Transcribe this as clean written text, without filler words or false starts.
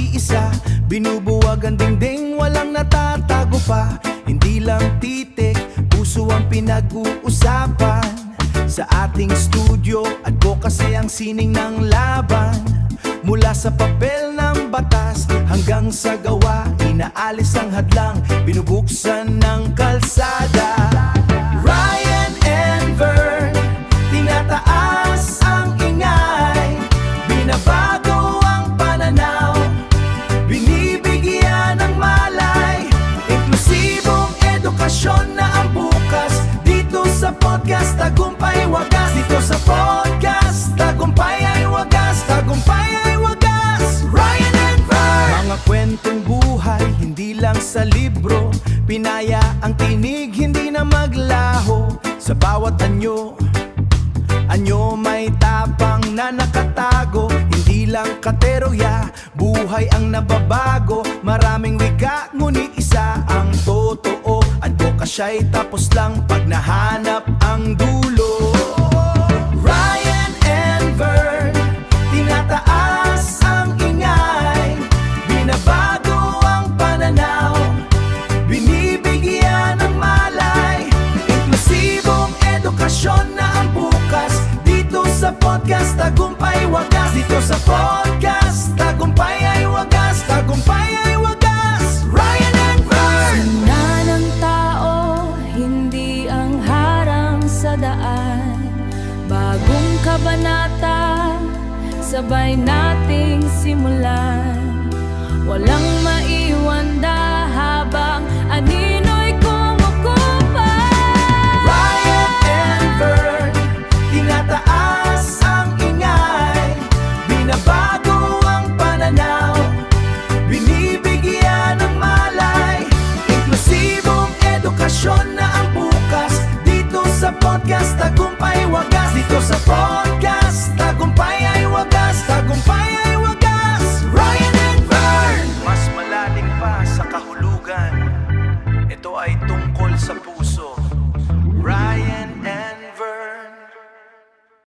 nag-iisa. Binubuwag ang dingding, walang natatago pa. Hindi lang titik, puso ang pinag-uusapan. Sa ating studio, advocacy ang sining ng laban. Mula sa papel ng batas hanggang sa gawa, inaalis ang hadlang, binubuksan ng kalsada. Ryan and Vern, tinataas ang ingay, binabago ang pananaw, binibigyan ng malay. Inklusibong edukasyon na ang bukas, dito sa podcast Tagumpay Wagas. Dito sa podcast Tagumpay ay wagas, tagumpay ay wagas. Ryan and Vern, mga kwentong buhay, hindi lang sa libro. Pinaya ang tinig, hindi na maglaho. Sa bawat anyo may tapang na nakatago. Hindi lang kateroya, buhay ang nababago. Maraming wika, ngunit isa ang totoo. Advocasya'y tapos lang pag nahanap ang dulo. Ryan and Vern, tinataas ang ingay, binabago ang pananaw, binibigyan ng malay. Inklusibong edukasyon na ang bukas, dito sa podcast Tagumpay Wagas. Dito sa podcast Tagumpay ay wagas, tagumpay ay wagas. Ryan and Vern. Sina ng tao, hindi ang harang sa daan. Bagong kabanata, sabay nating simulan. Walang maiwan da habang anino'y kumukupa. Ryan and Vern, tinataas ang ingay, binabago ang pananaw, binibigyan ng malay. Inklusibong edukasyon